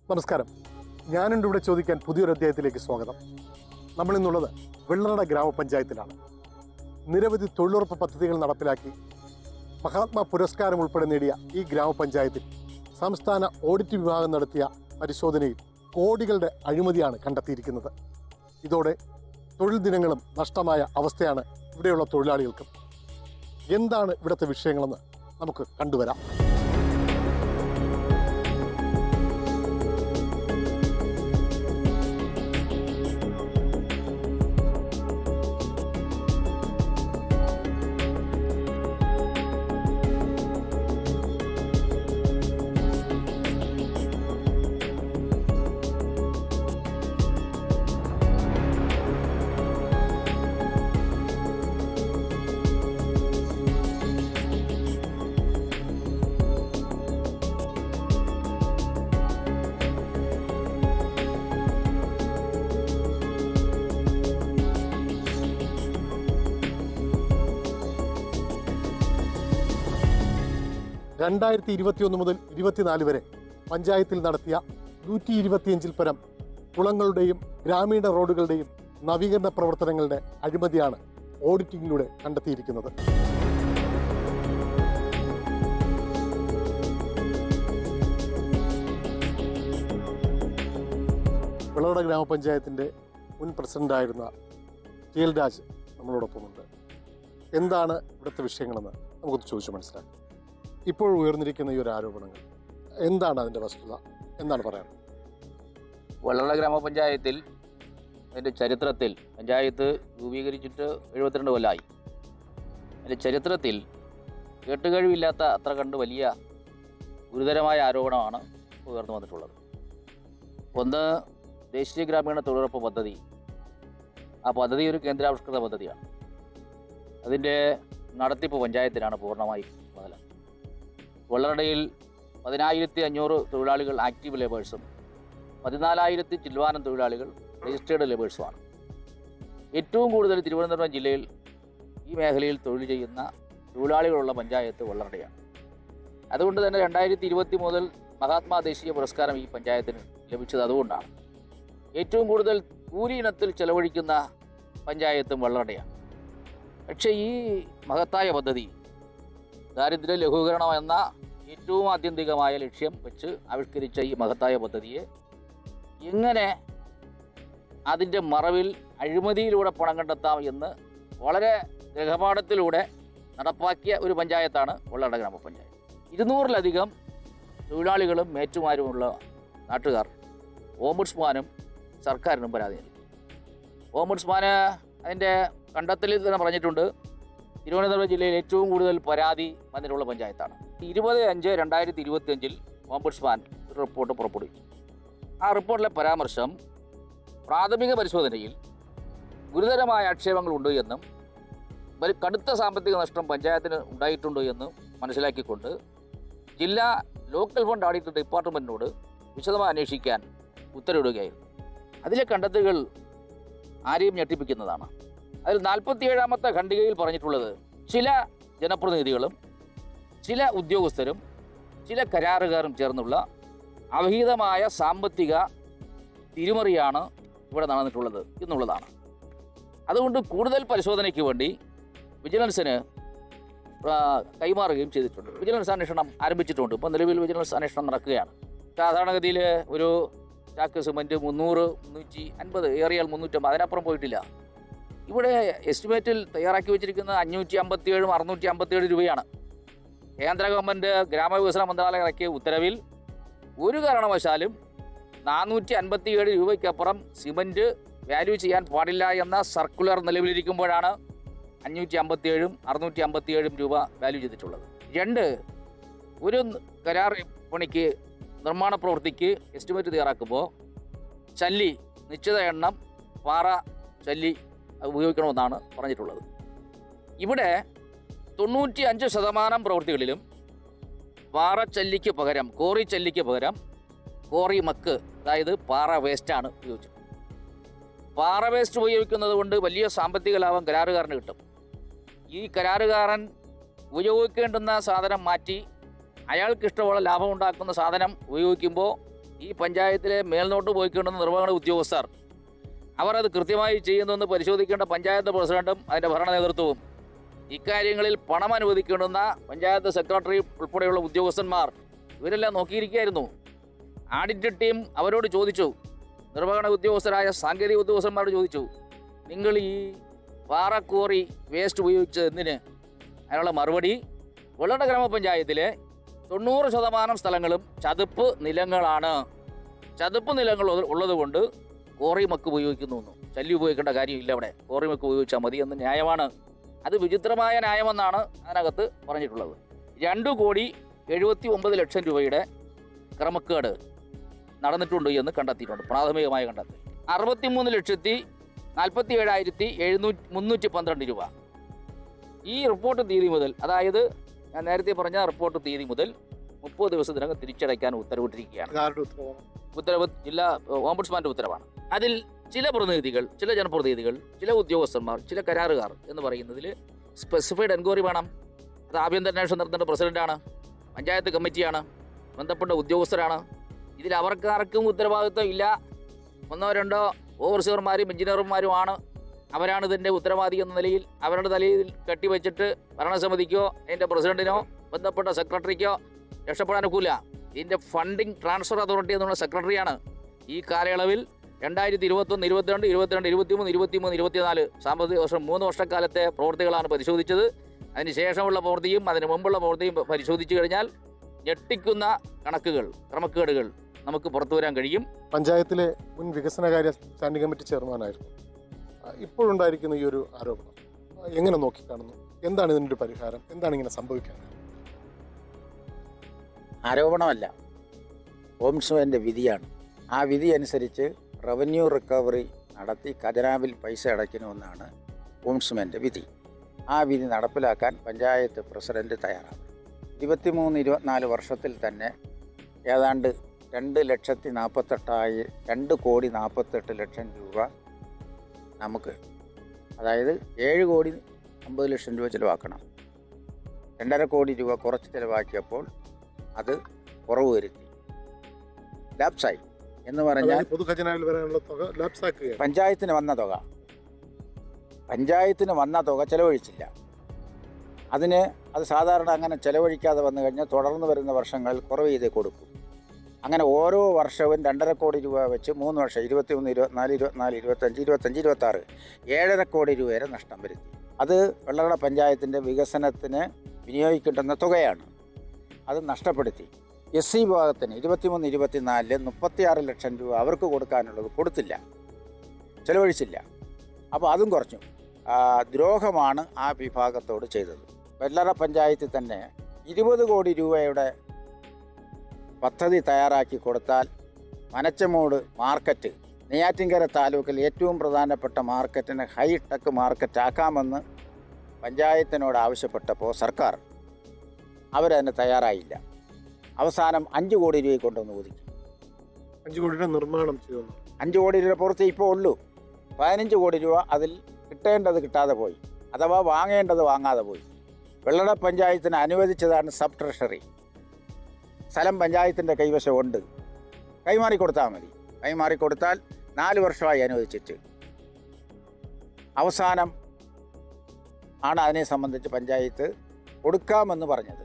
നമസ്കാരം. ഞാനുണ്ട് ഇവിടെ ചോദിക്കാൻ പുതിയൊരു അധ്യായത്തിലേക്ക് സ്വാഗതം. നമ്മളിന്നുള്ളത് വെള്ളറട ഗ്രാമപഞ്ചായത്തിലാണ്. നിരവധി തൊഴിലുറപ്പ് പദ്ധതികൾ നടപ്പിലാക്കി മഹാത്മാ പുരസ്കാരം ഉൾപ്പെടെ നേടിയ ഈ ഗ്രാമപഞ്ചായത്തിൽ സംസ്ഥാന ഓഡിറ്റ് വിഭാഗം നടത്തിയ പരിശോധനയിൽ കോടികളുടെ അഴിമതിയാണ് കണ്ടെത്തിയിരിക്കുന്നത്. ഇതോടെ തൊഴിൽ ദിനങ്ങളും നഷ്ടമായ അവസ്ഥയാണ് ഇവിടെയുള്ള തൊഴിലാളികൾക്കും. എന്താണ് ഇവിടുത്തെ വിഷയങ്ങളെന്ന് നമുക്ക് കണ്ടുവരാം. രണ്ടായിരത്തി 2021 മുതൽ 2024 വരെ പഞ്ചായത്തിൽ നടത്തിയ 125 പരം കുളങ്ങളുടെയും ഗ്രാമീണ റോഡുകളുടെയും നവീകരണ പ്രവർത്തനങ്ങളുടെ അഴിമതിയാണ് ഓഡിറ്റിംഗിലൂടെ കണ്ടെത്തിയിരിക്കുന്നത്. വെള്ളറട ഗ്രാമപഞ്ചായത്തിൻ്റെ മുൻ പ്രസിഡന്റായിരുന്ന ടി.എൽ. രാജ് നമ്മളോടൊപ്പമുണ്ട്. എന്താണ് ഇവിടുത്തെ വിഷയങ്ങളെന്ന് നമുക്കൊന്ന് ചോദിച്ചു മനസ്സിലാക്കാം. ഇപ്പോൾ ഉയർന്നിരിക്കുന്ന ഈ ഒരു ആരോപണങ്ങൾ എന്താണ് അതിൻ്റെ വസ്തുത, എന്താണ് പറയാറ്? വെള്ളറട ഗ്രാമപഞ്ചായത്തിൽ അതിൻ്റെ ചരിത്രത്തിൽ പഞ്ചായത്ത് രൂപീകരിച്ചിട്ട് 72 കൊല്ലമായി. അതിൻ്റെ ചരിത്രത്തിൽ കേട്ടുകഴിവില്ലാത്ത അത്ര കണ്ട് വലിയ ഗുരുതരമായ ആരോപണമാണ് ഉയർന്നു വന്നിട്ടുള്ളത്. ഒന്ന്, ദേശീയ ഗ്രാമീണ തൊഴിലുറപ്പ് പദ്ധതി. ആ പദ്ധതി ഒരു കേന്ദ്രാവിഷ്കൃത പദ്ധതിയാണ്. അതിൻ്റെ നടത്തിപ്പ് പഞ്ചായത്തിനാണ് പൂർണ്ണമായി മുതൽ. വെള്ളറടയിൽ 10,500 തൊഴിലാളികൾ ആക്റ്റീവ് ലേബേഴ്സും 14,000 ചില്ലുവാനം തൊഴിലാളികൾ രജിസ്റ്റേർഡ് ലേബേഴ്സുമാണ്. ഏറ്റവും കൂടുതൽ തിരുവനന്തപുരം ജില്ലയിൽ ഈ മേഖലയിൽ തൊഴിൽ ചെയ്യുന്ന തൊഴിലാളികളുള്ള പഞ്ചായത്ത് വെള്ളറടയാണ്. അതുകൊണ്ട് തന്നെ 2020 മുതൽ മഹാത്മാ ദേശീയ പുരസ്കാരം ഈ പഞ്ചായത്തിന് ലഭിച്ചത് അതുകൊണ്ടാണ്. ഏറ്റവും കൂടുതൽ കൂലി ഇനത്തിൽ ചെലവഴിക്കുന്ന പഞ്ചായത്തും വെള്ളറടയാണ്. പക്ഷേ ഈ മഹത്തായ പദ്ധതി, ദാരിദ്ര്യ ലഘൂകരണം എന്ന ഏറ്റവും ആത്യന്തികമായ ലക്ഷ്യം വെച്ച് ആവിഷ്കരിച്ച ഈ മഹത്തായ പദ്ധതിയെ എങ്ങനെ അതിൻ്റെ മറവിൽ അഴിമതിയിലൂടെ പണം കണ്ടെത്താം എന്ന് വളരെ ഗൃഹപാഠത്തിലൂടെ നടപ്പാക്കിയ ഒരു പഞ്ചായത്താണ് വെള്ളറട ഗ്രാമപഞ്ചായത്ത്. 200-ലധികം തൊഴിലാളികളും മേറ്റുമാരുമുള്ള നാട്ടുകാർ ഓംബുഡ്സ്മാനും സർക്കാരിനും പരാതി നൽകി. ഓംബുഡ്സ്മാന് അതിൻ്റെ കണ്ടെത്തലിൽ തന്നെ പറഞ്ഞിട്ടുണ്ട്, തിരുവനന്തപുരം ജില്ലയിൽ ഏറ്റവും കൂടുതൽ പരാതി വന്നിട്ടുള്ള പഞ്ചായത്താണ്. 20/5/2025 ഓംബുഡ്സ്മാൻ ഒരു റിപ്പോർട്ട് പുറപ്പെടുവിച്ചു. ആ റിപ്പോർട്ടിലെ പരാമർശം പ്രാഥമിക പരിശോധനയിൽ ഗുരുതരമായ ആക്ഷേപങ്ങളുണ്ട് എന്നും കടുത്ത സാമ്പത്തിക നഷ്ടം പഞ്ചായത്തിന് ഉണ്ടായിട്ടുണ്ട് എന്നും മനസ്സിലാക്കിക്കൊണ്ട് ജില്ലാ ലോക്കൽ ഫണ്ട് ഓഡിറ്റ് ഡിപ്പാർട്ട്മെൻറ്റിനോട് വിശദമായി അന്വേഷിക്കാൻ ഉത്തരവിടുകയായിരുന്നു. അതിലെ കണ്ടെത്തലുകൾ ആരെയും ഞെട്ടിപ്പിക്കുന്നതാണ്. അതിൽ 47-ാമത്തെ ഖണ്ഡികയിൽ പറഞ്ഞിട്ടുള്ളത്, ചില ജനപ്രതിനിധികളും ചില ഉദ്യോഗസ്ഥരും ചില കരാറുകാരും ചേർന്നുള്ള അവിഹിതമായ സാമ്പത്തിക തിരിമറിയാണ് ഇവിടെ നടന്നിട്ടുള്ളത് എന്നുള്ളതാണ്. അതുകൊണ്ട് കൂടുതൽ പരിശോധനയ്ക്ക് വേണ്ടി വിജിലൻസിന് കൈമാറുകയും ചെയ്തിട്ടുണ്ട്. വിജിലൻസ് അന്വേഷണം ആരംഭിച്ചിട്ടുണ്ട്. ഇപ്പോൾ നിലവിൽ വിജിലൻസ് അന്വേഷണം നടക്കുകയാണ്. സാധാരണഗതിയിൽ ഒരു ചാക്ക് സിമൻറ്റ് 300, 350, ഏറിയാൽ 350, അതിനപ്പുറം പോയിട്ടില്ല. ഇവിടെ എസ്റ്റിമേറ്റിൽ തയ്യാറാക്കി വെച്ചിരിക്കുന്നത് 557, 657 രൂപയാണ്. കേന്ദ്ര ഗവൺമെൻറ് ഗ്രാമവികസന മന്ത്രാലയം ഇറക്കിയ ഉത്തരവിൽ ഒരു കാരണവശാലും 457 രൂപയ്ക്കപ്പുറം സിമൻറ്റ് വാല്യൂ ചെയ്യാൻ പാടില്ല എന്ന സർക്കുലർ നിലവിലിരിക്കുമ്പോഴാണ് 557, 657 രൂപ വാല്യൂ ചെയ്തിട്ടുള്ളത്. 2, ഒരു കരാർ പണിക്ക് നിർമ്മാണ പ്രവൃത്തിക്ക് എസ്റ്റിമേറ്റ് തയ്യാറാക്കുമ്പോൾ ചല്ലി, നിശ്ചിത എണ്ണം പാറ ചല്ലി ഉപയോഗിക്കണമെന്നാണ് പറഞ്ഞിട്ടുള്ളത്. ഇവിടെ 95% പ്രവൃത്തികളിലും പാറച്ചല്ലിക്ക് പകരം, കോറി ചല്ലിക്ക് പകരം കോറി മക്ക്, അതായത് പാറ വേസ്റ്റാണ് ഉപയോഗിച്ചത്. പാറ വേസ്റ്റ് ഉപയോഗിക്കുന്നത് കൊണ്ട് വലിയ സാമ്പത്തിക ലാഭം കരാറുകാരന് കിട്ടും. ഈ കരാറുകാരൻ ഉപയോഗിക്കേണ്ടുന്ന സാധനം മാറ്റി അയാൾക്ക് ഇഷ്ടമുള്ള ലാഭം ഉണ്ടാക്കുന്ന സാധനം ഉപയോഗിക്കുമ്പോൾ ഈ പഞ്ചായത്തിലെ മേൽനോട്ട് പോയിക്കൊണ്ടുന്ന നിർവഹണ ഉദ്യോഗസ്ഥർ അവർ അത് കൃത്യമായി ചെയ്യുന്നുവെന്ന് പരിശോധിക്കേണ്ട പഞ്ചായത്ത് പ്രസിഡന്റും അതിൻ്റെ ഭരണ നേതൃത്വവും ഇക്കാര്യങ്ങളിൽ പണം അനുവദിക്കേണ്ടുന്ന പഞ്ചായത്ത് സെക്രട്ടറി ഉൾപ്പെടെയുള്ള ഉദ്യോഗസ്ഥന്മാർ ഇവരെല്ലാം നോക്കിയിരിക്കുകയായിരുന്നു. ആഡിറ്റ് ടീം അവരോട് ചോദിച്ചു, നിർവഹണ ഉദ്യോഗസ്ഥരായ സാങ്കേതിക ഉദ്യോഗസ്ഥന്മാരോട് ചോദിച്ചു, നിങ്ങൾ ഈ പാറക്കോറി വേസ്റ്റ് ഉപയോഗിച്ചത് എന്തിന്? അതിനുള്ള മറുപടി, വെള്ളട ഗ്രാമപഞ്ചായത്തിലെ 90% സ്ഥലങ്ങളും ചതുപ്പ് നിലങ്ങളാണ്. ചതുപ്പ് നിലങ്ങൾ ഉള്ളതുകൊണ്ട് കോറി മക്ക് ഉപയോഗിക്കുന്നു. ശല്യം ഉപയോഗിക്കേണ്ട കാര്യമില്ല, അവിടെ കോറി മക്ക് ഉപയോഗിച്ചാൽ മതി എന്ന് ന്യായമാണ്. അത് വിചിത്രമായ ന്യായമെന്നാണ് അതിനകത്ത് പറഞ്ഞിട്ടുള്ളത്. 2,79,00,000 രൂപയുടെ ക്രമക്കേട് നടന്നിട്ടുണ്ട് എന്ന് കണ്ടെത്തിയിട്ടുണ്ട്. പ്രാഥമികമായി കണ്ടെത്തി 63,47,312 രൂപ. ഈ റിപ്പോർട്ട് തീയതി മുതൽ, അതായത് ഞാൻ നേരത്തെ പറഞ്ഞ റിപ്പോർട്ട് തീയതി മുതൽ 30 ദിവസത്തിനകം തിരിച്ചടയ്ക്കാൻ ഉത്തരവിട്ടിരിക്കുകയാണ്. ഉത്തരവ് ജില്ലാ ഓംബുഡ്സ്മാന്റെ ഉത്തരവാണ്. അതിൽ ചില പ്രതിനിധികൾ, ചില ജനപ്രതിനിധികൾ, ചില ഉദ്യോഗസ്ഥന്മാർ, ചില കരാറുകാർ എന്ന് പറയുന്നതിൽ സ്പെസിഫൈഡ് എൻക്വയറി വേണം. അത് ആഭ്യന്തര അന്വേഷണം നടത്തേണ്ട പ്രസിഡന്റാണ്, പഞ്ചായത്ത് കമ്മിറ്റിയാണ്, ബന്ധപ്പെട്ട ഉദ്യോഗസ്ഥരാണ്. ഇതിൽ അവർക്കാർക്കും ഉത്തരവാദിത്വം ഇല്ല. 1-2 ഓവർസിയർമാരും എഞ്ചിനീയർമാരുമാണ്. അവരാണ് ഇതിൻ്റെ ഉത്തരവാദി എന്ന നിലയിൽ അവരുടെ തലയിൽ കെട്ടിവെച്ചിട്ട് ഭരണസമിതിക്കോ അതിൻ്റെ പ്രസിഡന്റിനോ ബന്ധപ്പെട്ട സെക്രട്ടറിക്കോ രക്ഷപ്പെടാൻ ഒക്കില്ല. ഇതിൻ്റെ ഫണ്ടിങ് ട്രാൻസ്ഫർ അതോറിറ്റി എന്നുള്ള സെക്രട്ടറിയാണ് ഈ കാലയളവിൽ 2021, 22, 22, 23, 23, 24 സാമ്പത്തിക വർഷം 3 വർഷക്കാലത്തെ പ്രവൃത്തികളാണ് പരിശോധിച്ചത്. അതിന് ശേഷമുള്ള പ്രവൃത്തിയും അതിന് മുമ്പുള്ള പ്രവൃത്തിയും പരിശോധിച്ചു കഴിഞ്ഞാൽ ഞെട്ടിക്കുന്ന കണക്കുകൾ, ക്രമക്കേടുകൾ നമുക്ക് പുറത്തു വരാൻ കഴിയും. പഞ്ചായത്തിലെ മുൻ വികസനകാര്യ സ്റ്റാൻഡിംഗ് കമ്മിറ്റി ചെയർമാനായിരുന്നു. ഇപ്പോഴുണ്ടായിരിക്കുന്ന ഈ ഒരു ആരോപണം എങ്ങനെ നോക്കിക്കാണുന്നു? എന്താണ് ഇതിൻ്റെ ഒരു പരിഹാരം? എന്താണ് ഇങ്ങനെ സംഭവിക്കാൻ? ആരോപണമല്ല, ഓംബുഡ്സ്മാന്റെ വിധിയാണ്. ആ വിധി അനുസരിച്ച് റവന്യൂ റിക്കവറി നടത്തി ഖജനാവിൽ പൈസ അടയ്ക്കണമെന്നാണ് ഓംബുഡ്സ്മാന്റെ വിധി. ആ വിധി നടപ്പിലാക്കാൻ പഞ്ചായത്ത് പ്രസിഡന്റ് തയ്യാറാണ്. 23-24 വർഷത്തിൽ തന്നെ ഏതാണ്ട് 2,48,000 രൂപ നമുക്ക്, അതായത് 7,50,00,000 രൂപ ചിലവാക്കണം. 2.5 കോടി രൂപ കുറച്ച് ചിലവാക്കിയപ്പോൾ അത് കുറവ് വരുത്തി, ലാപ്സായി എന്ന് പറഞ്ഞാൽ പൊതുഖജനാവിൽ വരാനുള്ള തുക ലാപ്സാക്കുക. പഞ്ചായത്തിന് വന്ന തുക ചെലവഴിച്ചില്ല. അത് സാധാരണ അങ്ങനെ ചെലവഴിക്കാതെ വന്നു കഴിഞ്ഞാൽ തുടർന്ന് വരുന്ന വർഷങ്ങളിൽ കുറവ് ചെയ്തേ കൊടുക്കും. അങ്ങനെ ഓരോ വർഷവും 2.5 കോടി രൂപ വെച്ച് 3 വർഷം 21, 24, 25, 26 7.5 കോടി രൂപ വരെ നഷ്ടം വരുത്തി. അത് വെള്ളറട പഞ്ചായത്തിൻ്റെ വികസനത്തിന് വിനിയോഗിക്കേണ്ടുന്ന തുകയാണ്. അത് നഷ്ടപ്പെടുത്തി. SC വിഭാഗത്തിന് 23, 24 36 ലക്ഷം രൂപ അവർക്ക് കൊടുക്കാനുള്ളത് കൊടുത്തില്ല, ചെലവഴിച്ചില്ല. അപ്പോൾ അതും കുറഞ്ഞു. ദ്രോഹമാണ് ആ വിഭാഗത്തോട് ചെയ്തത്. വെള്ളറ പഞ്ചായത്തിൽ തന്നെ 20 കോടി രൂപയുടെ പദ്ധതി തയ്യാറാക്കി കൊടുത്താൽ മനച്ചമൂട് മാർക്കറ്റ്, നെയ്യാറ്റിൻകര താലൂക്കിൽ ഏറ്റവും പ്രധാനപ്പെട്ട മാർക്കറ്റിനെ ഹൈടെക് മാർക്കറ്റ് ആക്കാമെന്ന് പഞ്ചായത്തിനോട് ആവശ്യപ്പെട്ടപ്പോൾ സർക്കാർ അവരതിന് തയ്യാറായില്ല. അവസാനം 5 കോടി രൂപ കൊണ്ടുവന്ന് ഒതുക്കി. 5 കോടിയുടെ നിർമ്മാണം ചെയ്യുന്നു. 5 കോടി രൂപ പുറത്ത് ഇപ്പോൾ ഉള്ളൂ. 15 കോടി രൂപ അതിൽ കിട്ടേണ്ടത് കിട്ടാതെ പോയി, അഥവാ വാങ്ങേണ്ടത് വാങ്ങാതെ പോയി. വെള്ളറ പഞ്ചായത്തിന് അനുവദിച്ചതാണ് സബ് ട്രഷറി. സ്ഥലം പഞ്ചായത്തിൻ്റെ കൈവശമുണ്ട്, കൈമാറിക്കൊടുത്താൽ മതി. കൈമാറിക്കൊടുത്താൽ 4 വർഷമായി അനുവദിച്ചിട്ട്. അവസാനം ആണ് അതിനെ സംബന്ധിച്ച് പഞ്ചായത്ത് കൊടുക്കാമെന്ന് പറഞ്ഞത്.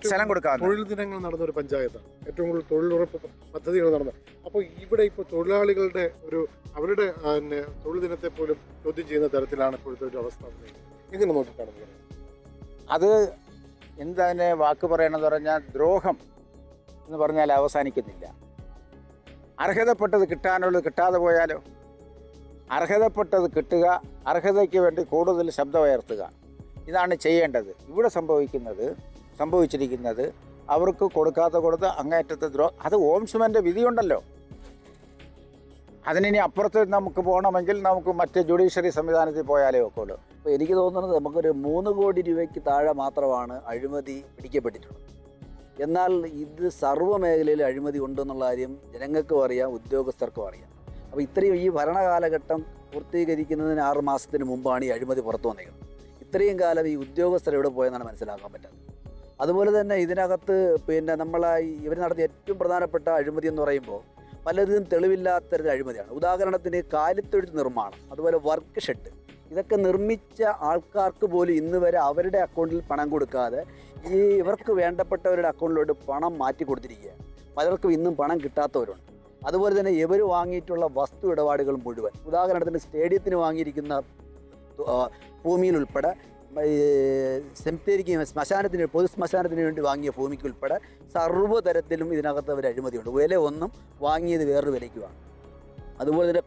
സ്ഥലം കൊടുക്കാം. തൊഴിൽ ദിനങ്ങൾ നടന്ന ഒരു പഞ്ചായത്താണ്, ഏറ്റവും കൂടുതൽ തൊഴിലുറപ്പ് പദ്ധതികൾ നടന്നത്. അപ്പോൾ ഇവിടെ ഇപ്പോൾ തൊഴിലാളികളുടെ അവരുടെ തൊഴിൽ ദിനത്തെ പോലും ചോദ്യം ചെയ്യുന്ന തരത്തിലാണ് ഇപ്പോഴത്തെ ഒരു അവസ്ഥ. എങ്ങനെ നോക്കിക്കാണുന്നത്? അത് എന്തതിനെ വാക്ക് പറയണമെന്ന് പറഞ്ഞാൽ ദ്രോഹം എന്ന് പറഞ്ഞാൽ അവസാനിക്കുന്നില്ല. അർഹതപ്പെട്ടത് കിട്ടാനുള്ളത് കിട്ടാതെ പോയാലോ? അർഹതപ്പെട്ടത് കിട്ടുക, അർഹതയ്ക്ക് വേണ്ടി കൂടുതൽ ശബ്ദമുയർത്തുക, ഇതാണ് ചെയ്യേണ്ടത്. ഇവിടെ സംഭവിച്ചിരിക്കുന്നത് അവർക്ക് കൊടുത്ത് അങ്ങേറ്റത്തെ അത് ഓംബുഡ്സ്മാന്റെ വിധിയുണ്ടല്ലോ. അതിനി അപ്പുറത്ത് നമുക്ക് പോകണമെങ്കിൽ നമുക്ക് മറ്റ് ജുഡീഷ്യറി സംവിധാനത്തിൽ പോയാലേ ഒക്കുള്ളൂ. അപ്പോൾ എനിക്ക് തോന്നുന്നത് നമുക്കൊരു 3 കോടി രൂപയ്ക്ക് താഴെ മാത്രമാണ് അഴിമതി പിടിക്കപ്പെട്ടിട്ടുള്ളത്. എന്നാൽ ഇത് സർവ്വ മേഖലയിൽ അഴിമതി ഉണ്ടെന്നുള്ള കാര്യം ജനങ്ങൾക്കും അറിയാം, ഉദ്യോഗസ്ഥർക്കും അറിയാം. അപ്പോൾ ഇത്രയും ഈ ഭരണകാലഘട്ടം പൂർത്തീകരിക്കുന്നതിന് 6 മാസത്തിന് മുമ്പാണ് ഈ അഴിമതി പുറത്തു വന്നേക്കുന്നത്. ഇത്രയും കാലം ഈ ഉദ്യോഗസ്ഥർ എവിടെ പോയെന്നാണ് മനസ്സിലാക്കാൻ പറ്റാത്തത്. അതുപോലെ തന്നെ ഇതിനകത്ത് പിന്നെ ഇവർ നടത്തിയ ഏറ്റവും പ്രധാനപ്പെട്ട അഴിമതി എന്ന് പറയുമ്പോൾ പലതും തെളിവില്ലാത്തൊരു അഴിമതിയാണ്. ഉദാഹരണത്തിന് കാലിത്തൊഴുത്ത് നിർമ്മാണം, അതുപോലെ വർക്ക് ഷെഡ്, ഇതൊക്കെ നിർമ്മിച്ച ആൾക്കാർക്ക് പോലും ഇന്ന് വരെ അവരുടെ അക്കൗണ്ടിൽ പണം കൊടുക്കാതെ ഇവർക്ക് വേണ്ടപ്പെട്ടവരുടെ അക്കൗണ്ടിലോട്ട് പണം മാറ്റി കൊടുത്തിരിക്കുകയാണ്. പലർക്കും ഇന്നും പണം കിട്ടാത്തവരുണ്ട്. അതുപോലെ തന്നെ ഇവർ വാങ്ങിയിട്ടുള്ള വസ്തു ഇടപാടുകൾ മുഴുവൻ, ഉദാഹരണത്തിന് സ്റ്റേഡിയത്തിന് വാങ്ങിയിരിക്കുന്ന ഭൂമിയിൽ ഉൾപ്പെടെ സെമിത്തേരിക്ക് പൊതു ശ്മശാനത്തിന് വേണ്ടി വാങ്ങിയ ഭൂമിക്ക് ഉൾപ്പെടെ സർവ്വതരത്തിലും ഇതിനകത്ത് അവർ അഴിമതിയുണ്ട്. വില ഒന്നും വാങ്ങിയത് വേറൊരു വിലയ്ക്ക് വാങ്ങും. അതുപോലെ തന്നെ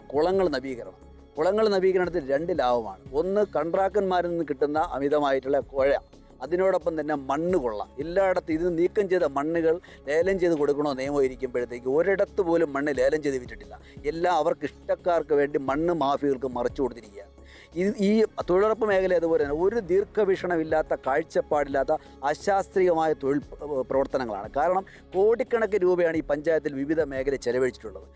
കുളങ്ങൾ നവീകരണത്തിൽ 2 ലാഭമാണ്. ഒന്ന്, കൺട്രാക്ടന്മാരിൽ നിന്ന് കിട്ടുന്ന അമിതമായിട്ടുള്ള കുഴ, അതിനോടൊപ്പം തന്നെ മണ്ണ് കൊള്ള. എല്ലായിടത്തും ഇത് നീക്കം ചെയ്ത മണ്ണുകൾ ലേലം ചെയ്ത് കൊടുക്കണോ നിയമം ഇരിക്കുമ്പോഴത്തേക്ക് ഒരിടത്ത് പോലും മണ്ണ് ലേലം ചെയ്ത് വിറ്റിട്ടില്ല. എല്ലാം അവർക്ക് ഇഷ്ടക്കാർക്ക് വേണ്ടി മണ്ണ് മാഫിയകൾക്ക് മറിച്ചു കൊടുത്തിരിക്കുകയാണ്. ഈ തൊഴിലുറപ്പ് മേഖല അതുപോലെ തന്നെ ഒരു ദീർഘവീക്ഷണമില്ലാത്ത, കാഴ്ചപ്പാടില്ലാത്ത അശാസ്ത്രീയമായ തൊഴിൽ പ്രവർത്തനങ്ങളാണ്. കാരണം കോടിക്കണക്കിന് രൂപയാണ് ഈ പഞ്ചായത്തിൽ വിവിധ മേഖല ചെലവഴിച്ചിട്ടുള്ളത്.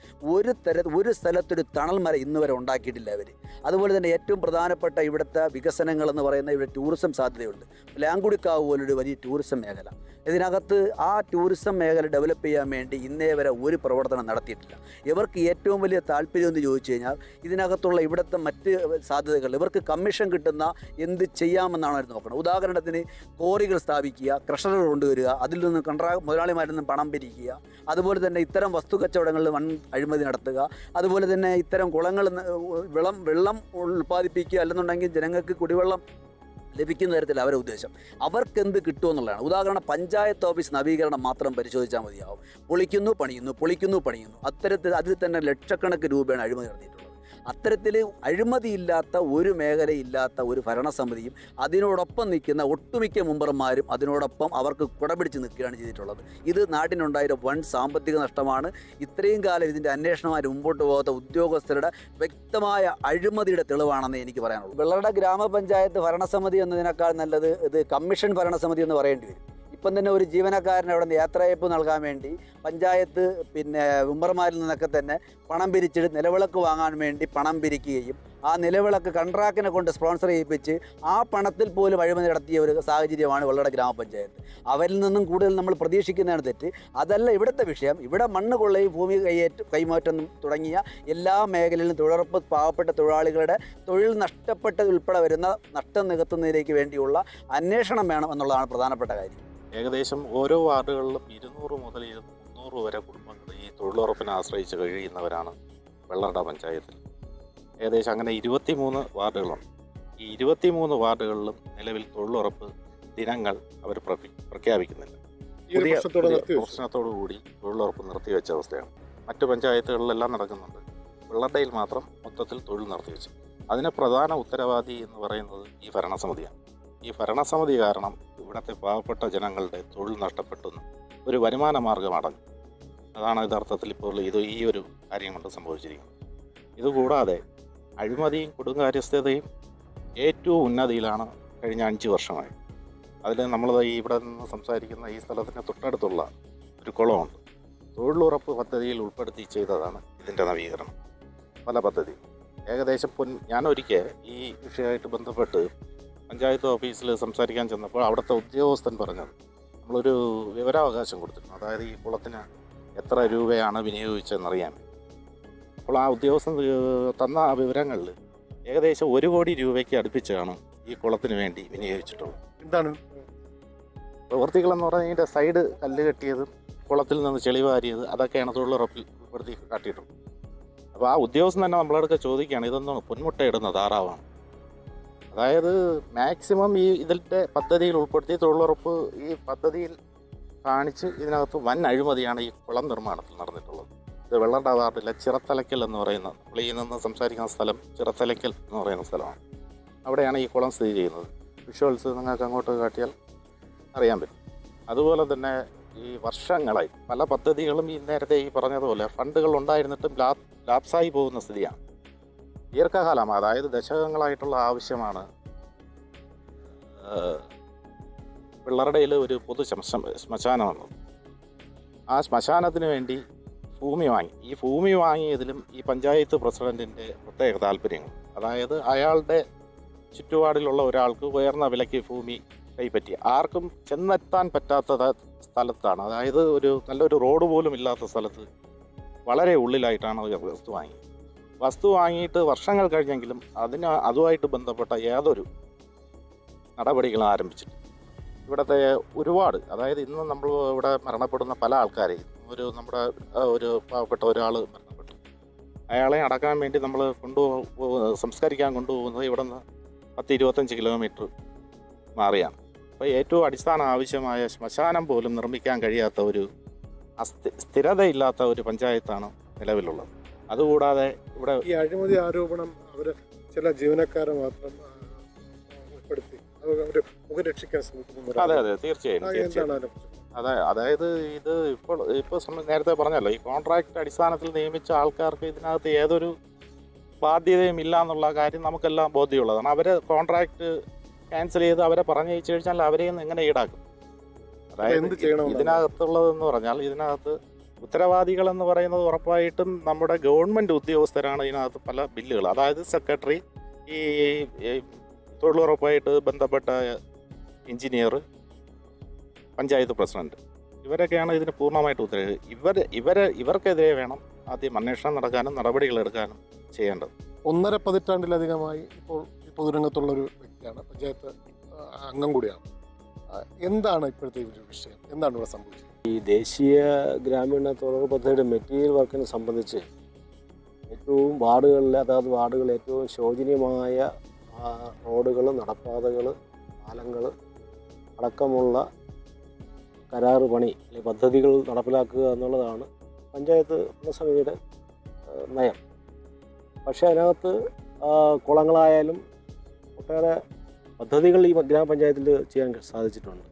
ഒരു സ്ഥലത്തൊരു തണൽ മര ഇന്ന് വരെ ഉണ്ടാക്കിയിട്ടില്ല അവർ. അതുപോലെ തന്നെ ഏറ്റവും പ്രധാനപ്പെട്ട ഇവിടുത്തെ വികസനങ്ങൾ എന്ന് പറയുന്നത് ഇവിടെ ടൂറിസം സാധ്യതയുണ്ട്. ലാങ്കുടിക്കാവ് പോലൊരു വലിയ ടൂറിസം മേഖല, ഇതിനകത്ത് ആ ടൂറിസം മേഖല ഡെവലപ്പ് ചെയ്യാൻ വേണ്ടി ഇന്നേ വരെ ഒരു പ്രവർത്തനം നടത്തിയിട്ടില്ല. ഇവർക്ക് ഏറ്റവും വലിയ താല്പര്യം എന്ന് ചോദിച്ചു കഴിഞ്ഞാൽ ഇതിനകത്തുള്ള ഇവിടുത്തെ മറ്റ് സാധ്യതകൾ, ഇവർക്ക് കമ്മീഷൻ കിട്ടുന്ന എന്ത് ചെയ്യാമെന്നാണ് അവർ നോക്കുന്നത്. ഉദാഹരണത്തിന് കോറികൾ സ്ഥാപിക്കുക, ക്രഷറുകൾ കൊണ്ടുവരിക, അതിൽ നിന്ന് മുതലാളിമാരിൽ നിന്ന് പണം പിരിക്കുക, അതുപോലെ തന്നെ ഇത്തരം വസ്തു കച്ചവടങ്ങളിൽ വൻ അഴിമതി നടത്തുക, അതുപോലെ തന്നെ ഇത്തരം കുളങ്ങൾ വെള്ളം ഉൽപ്പാദിപ്പിക്കുക, അല്ലെന്നുണ്ടെങ്കിൽ ജനങ്ങൾക്ക് കുടിവെള്ളം ലഭിക്കുന്ന തരത്തിൽ അവരുടെ ഉദ്ദേശം. അവർക്കെന്ത് കിട്ടുമെന്നുള്ളതാണ്. ഉദാഹരണം, പഞ്ചായത്ത് ഓഫീസ് നവീകരണം മാത്രം പരിശോധിച്ചാൽ മതിയാവും. പൊളിക്കുന്നു പണിയുന്നു. അതിൽ തന്നെ ലക്ഷക്കണക്കിന് രൂപയാണ് അഴിമതി നടത്തിയിട്ടുള്ളത്. അത്തരത്തിൽ അഴിമതിയില്ലാത്ത ഒരു മേഖലയില്ലാത്ത ഒരു ഭരണസമിതിയും അതിനോടൊപ്പം നിൽക്കുന്ന ഒട്ടുമിക്ക മെമ്പർമാരും അതിനോടൊപ്പം അവർക്ക് കുടപിടിച്ച് നിൽക്കുകയാണ് ചെയ്തിട്ടുള്ളത്. ഇത് നാട്ടിനുണ്ടായ വൻ സാമ്പത്തിക നഷ്ടമാണ്. ഇത്രയും കാലം ഇതിൻ്റെ അന്വേഷണമായി മുമ്പോട്ട് പോകാത്ത ഉദ്യോഗസ്ഥരുടെ വ്യക്തമായ അഴിമതിയുടെ തെളിവാണെന്ന് എനിക്ക് പറയാനുള്ളൂ. വെള്ളറട ഗ്രാമപഞ്ചായത്ത് ഭരണസമിതി എന്നതിനേക്കാൾ നല്ലത് ഇത് കമ്മീഷൻ ഭരണസമിതി എന്ന് പറയേണ്ടി വരും. ഇപ്പം തന്നെ ഒരു ജീവനക്കാരന് അവിടെ നിന്ന് യാത്രയയപ്പ് നൽകാൻ വേണ്ടി പഞ്ചായത്ത് മെമ്പർമാരിൽ നിന്നൊക്കെ തന്നെ പണം പിരിച്ചിട്ട് നിലവിളക്ക് വാങ്ങാൻ വേണ്ടി പണം പിരിക്കുകയും ആ നിലവിളക്ക് കൺട്രാക്റ്റിനെ കൊണ്ട് സ്പോൺസർ ചെയ്യിപ്പിച്ച് ആ പണത്തിൽ പോലും അഴിമതി നടത്തിയ ഒരു സാഹചര്യമാണ് വെള്ളറട ഗ്രാമപഞ്ചായത്ത്. അവരിൽ നിന്നും കൂടുതൽ നമ്മൾ പ്രതീക്ഷിക്കുന്നതാണ് തെറ്റ്. അതല്ല ഇവിടുത്തെ വിഷയം. ഇവിടെ മണ്ണ് കൊള്ളയും ഭൂമി കൈമാറ്റം തുടങ്ങിയ എല്ലാ മേഖലയിലും തൊഴിലുറപ്പ് പാവപ്പെട്ട തൊഴിലാളികളുടെ തൊഴിൽ നഷ്ടപ്പെട്ടത് ഉൾപ്പെടെ വരുന്ന നഷ്ടം നികത്തുന്നതിലേക്ക് വേണ്ടിയുള്ള അന്വേഷണം വേണം എന്നുള്ളതാണ് പ്രധാനപ്പെട്ട കാര്യം. ഏകദേശം ഓരോ വാർഡുകളിലും 200 മുതൽ 300 വരെ കുടുംബങ്ങൾ ഈ തൊഴിലുറപ്പിനെ ആശ്രയിച്ച് കഴിയുന്നവരാണ് വെള്ളറട പഞ്ചായത്തിൽ. ഏകദേശം അങ്ങനെ 23 വാർഡുകളുണ്ട്. ഈ 23 വാർഡുകളിലും നിലവിൽ തൊഴിലുറപ്പ് ദിനങ്ങൾ അവർ പ്രഖ്യാപിക്കുന്നില്ല. പുതിയ പ്രശ്നത്തോടു കൂടി തൊഴിലുറപ്പ് നിർത്തിവെച്ച അവസ്ഥയാണ്. മറ്റു പഞ്ചായത്തുകളിലെല്ലാം നടക്കുന്നുണ്ട്. വെള്ളറടയിൽ മാത്രം മൊത്തത്തിൽ തൊഴിൽ നിർത്തിവെച്ചു. അതിന് പ്രധാന ഉത്തരവാദി എന്ന് പറയുന്നത് ഈ ഭരണസമിതിയാണ്. ഈ ഭരണസമിതി കാരണം ഇവിടുത്തെ പാവപ്പെട്ട ജനങ്ങളുടെ തൊഴിൽ നഷ്ടപ്പെട്ടെന്ന് ഒരു വരുമാന മാർഗമടഞ്ഞു. അതാണ് യഥാർത്ഥത്തിൽ ഇപ്പോൾ ഈ ഒരു കാര്യം കൊണ്ട് സംഭവിച്ചിരിക്കുന്നത്. ഇതുകൂടാതെ അഴിമതിയും കൊടുങ്കാര്യസ്ഥതയും ഏറ്റവും ഉന്നതിയിലാണ് കഴിഞ്ഞ 5 വർഷമായി. അതിൽ നമ്മൾ ഇവിടെ നിന്ന് സംസാരിക്കുന്ന ഈ സ്ഥലത്തിന് തൊട്ടടുത്തുള്ള ഒരു കുളമുണ്ട്. തൊഴിലുറപ്പ് പദ്ധതിയിൽ ഉൾപ്പെടുത്തി ചെയ്തതാണ് ഇതിൻ്റെ നവീകരണം. പല പദ്ധതി ഏകദേശം ഞാനൊരിക്കൽ ഈ വിഷയമായിട്ട് ബന്ധപ്പെട്ട് പഞ്ചായത്ത് ഓഫീസിൽ സംസാരിക്കാൻ ചെന്നപ്പോൾ അവിടുത്തെ ഉദ്യോഗസ്ഥൻ പറഞ്ഞത് നമ്മളൊരു വിവരാവകാശം കൊടുത്തിരുന്നു. അതായത് ഈ കുളത്തിന് എത്ര രൂപയാണ് വിനിയോഗിച്ചതെന്നറിയാൻ. അപ്പോൾ ആ ഉദ്യോഗസ്ഥൻ തന്ന ആ വിവരങ്ങളിൽ ഏകദേശം 1 കോടി രൂപയ്ക്ക് അടുപ്പിച്ചാണ് ഈ കുളത്തിന് വേണ്ടി വിനിയോഗിച്ചിട്ടുള്ളത്. എന്താണ് പ്രവൃത്തികളെന്ന് പറഞ്ഞാൽ ഇതിൻ്റെ സൈഡ് കല്ല് കെട്ടിയതും കുളത്തിൽ നിന്ന് ചെളിവാരിയത് അതൊക്കെയാണ് തൊഴിലുറപ്പിൽ ഉൾപ്പെടുത്തി കാട്ടിയിട്ടുള്ളത്. അപ്പോൾ ആ ഉദ്യോഗസ്ഥൻ തന്നെ നമ്മളടുക്ക ചോദിക്കുകയാണ്, ഇതൊന്നും പൊന്മുട്ടയിടുന്ന താറാവാണ്. അതായത് മാക്സിമം ഇതിൻ്റെ പദ്ധതിയിൽ ഉൾപ്പെടുത്തി തൊഴിലുറപ്പ് ഈ പദ്ധതിയിൽ കാണിച്ച് ഇതിനകത്ത് വൻ അഴിമതിയാണ് ഈ കുളം നിർമ്മാണത്തിൽ നടന്നിട്ടുള്ളത്. ഇത് വെള്ളറട വാർഡിലെ ചിറത്തലയ്ക്കൽ എന്ന് പറയുന്ന, നമ്മൾ ഈ നിന്ന് സംസാരിക്കുന്ന സ്ഥലം ചിറത്തലയ്ക്കൽ എന്ന് പറയുന്ന സ്ഥലമാണ്. അവിടെയാണ് ഈ കുളം സ്ഥിതി ചെയ്യുന്നത്. വിഷ്വൽസ് നിങ്ങൾക്ക് അങ്ങോട്ട് കാട്ടിയാൽ അറിയാൻ പറ്റും. അതുപോലെ തന്നെ ഈ വർഷങ്ങളായി പല പദ്ധതികളും ഈ നേരത്തെ ഈ പറഞ്ഞതുപോലെ ഫണ്ടുകൾ ഉണ്ടായിരുന്നിട്ടും ലാപ്സായി പോകുന്ന സ്ഥിതിയാണ്. ദീർഘകാലം, അതായത് ദശകങ്ങളായിട്ടുള്ള ആവശ്യമാണ് വെള്ളറടയിൽ ഒരു പൊതു ശ്മശാനം വന്നത്. ആ ശ്മശാനത്തിന് വേണ്ടി ഭൂമി വാങ്ങി. ഈ ഭൂമി വാങ്ങിയതിലും ഈ പഞ്ചായത്ത് പ്രസിഡൻറ്റിൻ്റെ പ്രത്യേക താല്പര്യങ്ങൾ, അതായത് അയാളുടെ ചുറ്റുപാടിലുള്ള ഒരാൾക്ക് ഉയർന്ന വിലയ്ക്ക് ഭൂമി കൈപ്പറ്റി ആർക്കും ചെന്നെത്താൻ പറ്റാത്ത സ്ഥലത്താണ്, അതായത് നല്ലൊരു റോഡ് പോലും ഇല്ലാത്ത സ്ഥലത്ത് വളരെ ഉള്ളിലായിട്ടാണ് വസ്തു വാങ്ങിയത്. വസ്തു വാങ്ങിയിട്ട് വർഷങ്ങൾ കഴിഞ്ഞെങ്കിലും അതുമായിട്ട് ബന്ധപ്പെട്ട യാതൊരു നടപടികളും ആരംഭിച്ചിട്ടില്ല. ഇവിടുത്തെ ഒരുപാട്, അതായത് ഇന്ന് നമ്മൾ ഇവിടെ മരണപ്പെടുന്ന പല ആൾക്കാരെയും, നമ്മുടെ ഒരു പാവപ്പെട്ട ഒരാൾ മരണപ്പെട്ടു, അയാളെ അടക്കാൻ വേണ്ടി നമ്മൾ സംസ്കരിക്കാൻ കൊണ്ടുപോകുന്നത് ഇവിടെ നിന്ന് 10-25 കിലോമീറ്റർ മാറിയാണ്. അപ്പോൾ ഏറ്റവും അടിസ്ഥാന ആവശ്യമായ ശ്മശാനം പോലും നിർമ്മിക്കാൻ കഴിയാത്ത ഒരു സ്ഥിരതയില്ലാത്ത ഒരു പഞ്ചായത്താണ് നിലവിലുള്ളത്. അതുകൂടാതെ ഇവിടെ ഈ അഴിമതി ആരോപണം അവർ ചില ജീവനക്കാരെ മാത്രം ഉൾപ്പെടുത്തി അവർ മുഖരക്ഷിക്കാൻ ശ്രമിക്കുന്നു. അതെ തീർച്ചയായും. അതായത് ഇത് ഇപ്പോൾ നേരത്തെ പറഞ്ഞല്ലോ, ഈ കോൺട്രാക്ട് അടിസ്ഥാനത്തിൽ നിയമിച്ച ആൾക്കാർക്ക് ഇതിനകത്ത് യാതൊരു ബാധ്യതയും ഇല്ല എന്നുള്ള കാര്യം നമുക്കെല്ലാം ബോധ്യമുള്ളതാണ്. അവർ കോൺട്രാക്ട് ക്യാൻസൽ ചെയ്ത് അവരെ പറഞ്ഞയച്ചു കഴിഞ്ഞാൽ അവരെയും എങ്ങനെ ഈടാക്കും? അതായത് ഇതിനകത്തുള്ളതെന്ന് പറഞ്ഞാൽ, ഇതിനകത്ത് ഉത്തരവാദികൾ എന്ന് പറയുന്നത് ഉറപ്പായിട്ടും നമ്മുടെ ഗവൺമെൻറ് ഉദ്യോഗസ്ഥരാണ്. ഇതിനകത്ത് പല ബില്ലുകൾ, അതായത് സെക്രട്ടറി, ഈ തൊഴിലുറപ്പായിട്ട് ബന്ധപ്പെട്ട എഞ്ചിനീയർ, പഞ്ചായത്ത് പ്രസിഡന്റ്, ഇവരൊക്കെയാണ് ഇതിന് പൂർണ്ണമായിട്ട് ഇവർക്കെതിരെ വേണം ആദ്യം അന്വേഷണം നടക്കാനും നടപടികൾ എടുക്കാനും ചെയ്യേണ്ടത്. 1.5 പതിറ്റാണ്ടിലധികമായി ഇപ്പോൾ ഈ പൊതുരംഗത്തുള്ളൊരു വ്യക്തിയാണ്, പഞ്ചായത്ത് അംഗം കൂടിയാണ്. എന്താണ് ഇപ്പോഴത്തെ ഒരു വിഷയം? എന്താണ് ഇവിടെ സംഭവിച്ചത്? ഈ ദേശീയ ഗ്രാമീണ തൊഴിലുറപ്പ് പദ്ധതിയുടെ മെറ്റീരിയൽ വർക്കിനെ സംബന്ധിച്ച് ഏറ്റവും വാർഡുകളിൽ ഏറ്റവും ശോചനീയമായ റോഡുകൾ, നടപ്പാതകൾ, പാലങ്ങൾ അടക്കമുള്ള കരാറ് പണി അല്ലെങ്കിൽ പദ്ധതികൾ നടപ്പിലാക്കുക എന്നുള്ളതാണ് പഞ്ചായത്ത് ഭരണസമിതിയുടെ നയം. പക്ഷേ അതിനകത്ത് കുളങ്ങളായാലും ഒട്ടേറെ പദ്ധതികൾ ഈ ഗ്രാമപഞ്ചായത്തിൽ ചെയ്യാൻ സാധിച്ചിട്ടുണ്ട്.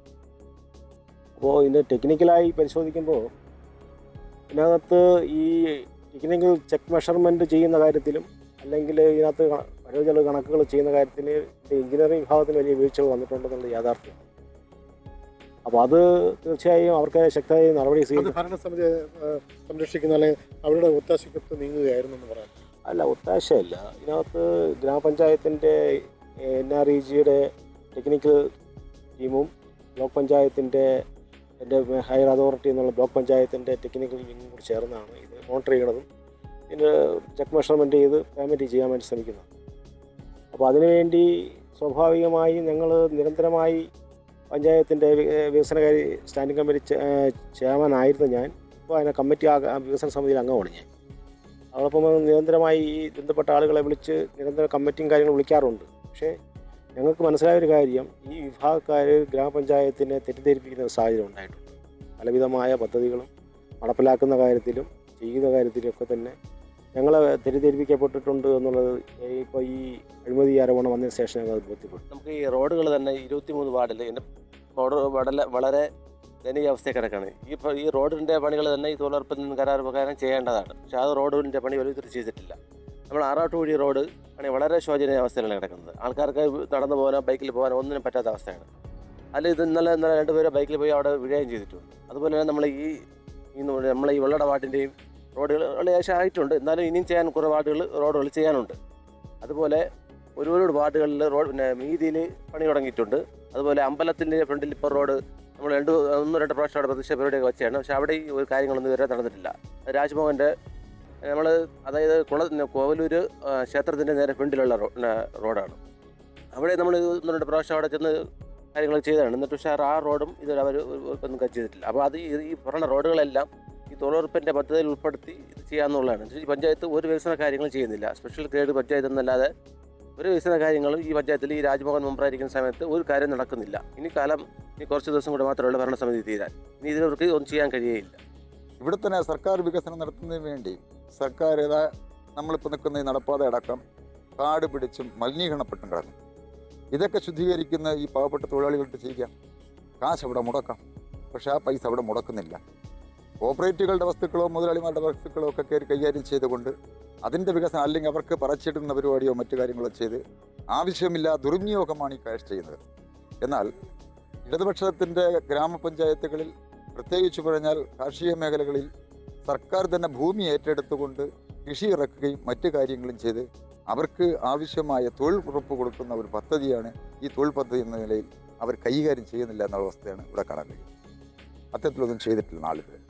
അപ്പോൾ ഇതിൻ്റെ ടെക്നിക്കലായി പരിശോധിക്കുമ്പോൾ ഇതിനകത്ത് ഈ ടെക്നിക്കൽ ചെക്ക് മെഷർമെൻറ്റ് ചെയ്യുന്ന കാര്യത്തിലും അല്ലെങ്കിൽ ഇതിനകത്ത് വരവ് കണക്കുകൾ ചെയ്യുന്ന കാര്യത്തിൽ എഞ്ചിനീയറിംഗ് വിഭാഗത്തിന് വലിയ വീഴ്ചകൾ വന്നിട്ടുണ്ടെന്നുള്ള യാഥാർത്ഥ്യം. അപ്പോൾ അത് തീർച്ചയായും അവർക്ക് ശക്തമായ നടപടി സ്വീകരിക്കും. ഭരണസമിതി സംരക്ഷിക്കുന്ന അല്ലെങ്കിൽ അവരുടെ ഒത്താശയ്ക്കൊത്ത് നീങ്ങുകയായിരുന്നു എന്ന് പറയാം. അല്ല, ഒത്താശയല്ല. ഇതിനകത്ത് ഗ്രാമപഞ്ചായത്തിൻ്റെ NREGയുടെ ടെക്നിക്കൽ ടീമും ബ്ലോക്ക് പഞ്ചായത്തിൻ്റെ ഹയർ അതോറിറ്റി എന്നുള്ള ബ്ലോക്ക് പഞ്ചായത്തിൻ്റെ ടെക്നിക്കൽ വിങ്ങും കൂടി ചേർന്നാണ് ഇത് മോണിറ്റർ ചെയ്യണതും ഇതിന് ചെക്ക് മെഷർമെൻറ്റ് ചെയ്ത് പേയ്മെൻറ്റ് ചെയ്യാൻ വേണ്ടി ശ്രമിക്കുന്നത്. അപ്പോൾ അതിനുവേണ്ടി സ്വാഭാവികമായി ഞങ്ങൾ നിരന്തരമായി പഞ്ചായത്തിൻ്റെ വികസനകാര്യ സ്റ്റാൻഡിംഗ് കമ്മിറ്റി ചെയർമാനായിരുന്നു ഞാൻ. ഇപ്പോൾ അതിനെ കമ്മിറ്റി വികസന സമിതിയിൽ അംഗമാണ് ഞാൻ. അതോടൊപ്പം നിരന്തരമായി ഈ ബന്ധപ്പെട്ട ആളുകളെ വിളിച്ച് നിരന്തരം കമ്മിറ്റിയും കാര്യങ്ങൾ വിളിക്കാറുണ്ട്. പക്ഷേ ഞങ്ങൾക്ക് മനസ്സിലായൊരു കാര്യം, ഈ വിഭാഗക്കാർ ഗ്രാമപഞ്ചായത്തിനെ തെറ്റിദ്ധരിപ്പിക്കുന്ന ഒരു സാഹചര്യം ഉണ്ടായിട്ടുണ്ട്. പലവിധമായ പദ്ധതികളും നടപ്പിലാക്കുന്ന കാര്യത്തിലും ചെയ്യുന്ന കാര്യത്തിലുമൊക്കെ തന്നെ ഞങ്ങൾ തെറ്റിദ്ധരിപ്പിക്കപ്പെട്ടിട്ടുണ്ട് എന്നുള്ളത് ഇപ്പോൾ ഈ അഴിമതി ആരോപണം വന്നതിന് ശേഷം ഞങ്ങൾ അത് ബോധ്യപ്പെട്ടു. നമുക്ക് ഈ റോഡുകൾ തന്നെ 23 വാർഡിൽ എൻ്റെ റോഡ് വളരെ ദയനീയ അവസ്ഥയിൽ കിടക്കാണ്. ഈ റോഡിൻ്റെ പണികൾ തന്നെ ഈ തൊഴിലുറപ്പിൽ കരാർ പ്രകാരം ചെയ്യേണ്ടതാണ്. പക്ഷേ ആ റോഡിൻ്റെ പണി ഒരു ചെയ്തിട്ടില്ല. നമ്മൾ ആറാട്ടുകുഴി റോഡ് പണി വളരെ ശോചനീയ അവസ്ഥയിലാണ് കിടക്കുന്നത്. ആൾക്കാർക്ക് നടന്നു പോകാനോ ബൈക്കിൽ പോകാനോ ഒന്നിനും പറ്റാത്ത അവസ്ഥയാണ്. അല്ലെങ്കിൽ ഇത് ഇന്നലെ 2 പേരെ ബൈക്കിൽ പോയി അവിടെ വീഴുകയും ചെയ്തിട്ടുണ്ട്. അതുപോലെ തന്നെ നമ്മൾ ഈ വെള്ളട വാർഡിൻ്റെയും റോഡുകൾ ഏകദേശം ആയിട്ടുണ്ട്. എന്നാലും ഇനിയും ചെയ്യാൻ കുറേ റോഡുകൾ ചെയ്യാനുണ്ട്. അതുപോലെ ഒരുപാട് വാർഡുകളിൽ വീതിയിൽ പണി തുടങ്ങിയിട്ടുണ്ട്. അതുപോലെ അമ്പലത്തിൻ്റെ ഫ്രണ്ടിൽ ഇപ്പോൾ റോഡ് നമ്മൾ 1-2 പ്രാവശ്യം അവിടെ പ്രതിഷ്ഠ പരിപാടിയൊക്കെ വെച്ചാണ്. പക്ഷേ അവിടെ ഈ ഒരു കാര്യങ്ങളൊന്നും ഇതുവരെ നടന്നിട്ടില്ല. രാജ്മോഹൻ്റെ അതായത് കോവലൂർ ക്ഷേത്രത്തിൻ്റെ നേരെ ഫ്രണ്ടിലുള്ള റോഡാണ്. അവിടെ നമ്മൾ 1-2 പ്രാവശ്യം അവിടെ ചെന്ന് കാര്യങ്ങൾ ചെയ്തതാണ്. എന്നിട്ട് പക്ഷേ ആ റോഡും ഇതുവരെ അവർ ഒന്നും ചെയ്തിട്ടില്ല. അപ്പോൾ അത് ഈ പറഞ്ഞ റോഡുകളെല്ലാം ഈ തൊഴിലുറപ്പിൻ്റെ പദ്ധതിയിൽ ഉൾപ്പെടുത്തി ഇത് ചെയ്യാമെന്നുള്ളതാണ്. ഈ പഞ്ചായത്ത് ഒരു വികസന കാര്യങ്ങളും ചെയ്യുന്നില്ല. സ്പെഷ്യൽ ഗ്രേഡ് പഞ്ചായത്ത് എന്നല്ലാതെ ഒരു വികസന കാര്യങ്ങളും ഈ പഞ്ചായത്തിൽ ഈ രാജ്മോഹൻ മെമ്പറായിരിക്കുന്ന സമയത്ത് ഒരു കാര്യം നടക്കുന്നില്ല. ഇനി കുറച്ച് ദിവസം കൂടെ മാത്രമേ ഭരണസമിതി തീരാൻ. ഇനി ഇതിനവർക്ക് ഒന്നും ചെയ്യാൻ കഴിയുകയില്ല. ഇവിടെ തന്നെ സർക്കാർ വികസനം നടത്തുന്നതിന് വേണ്ടി സർക്കാർ നമ്മളിപ്പോൾ നിൽക്കുന്ന ഈ നടപ്പാത അടക്കം കാട് പിടിച്ചും മലിനീകരണപ്പെട്ടും കിടക്കും. ഇതൊക്കെ ശുദ്ധീകരിക്കുന്ന ഈ പാവപ്പെട്ട തൊഴിലാളികൾക്ക് ചെയ്യാം, കാശ് അവിടെ മുടക്കാം. പക്ഷേ ആ പൈസ അവിടെ മുടക്കുന്നില്ല. കോപ്പറേറ്റീവുകളുടെ വസ്തുക്കളോ മുതലാളിമാരുടെ വസ്തുക്കളോ ഒക്കെ കൈകാര്യം ചെയ്തുകൊണ്ട് അതിൻ്റെ വികസനം, അല്ലെങ്കിൽ അവർക്ക് പറച്ചിടുന്ന പരിപാടിയോ മറ്റു കാര്യങ്ങളോ ചെയ്ത് ആവശ്യമില്ല ദുർവിനിയോഗമാണ് ഈ കാശ് ചെയ്യുന്നത്. എന്നാൽ ഇടതുപക്ഷത്തിൻ്റെ ഗ്രാമപഞ്ചായത്തുകളിൽ പ്രത്യേകിച്ച് പറഞ്ഞാൽ കാർഷിക മേഖലകളിൽ സർക്കാർ തന്നെ ഭൂമി ഏറ്റെടുത്തുകൊണ്ട് കൃഷി ഇറക്കുകയും മറ്റു കാര്യങ്ങളും ചെയ്ത് അവർക്ക് ആവശ്യമായ തൊഴിൽ ഉറപ്പ് കൊടുക്കുന്ന ഒരു പദ്ധതിയാണ് ഈ തൊഴിൽ പദ്ധതി എന്ന നിലയിൽ അവർ കൈകാര്യം ചെയ്യുന്നില്ല എന്നുള്ള അവസ്ഥയാണ് ഇവിടെ കാണാൻ കഴിയുന്നത്. അത്തരത്തിലൊന്നും ചെയ്തിട്ടില്ല നാളിതുവരെ.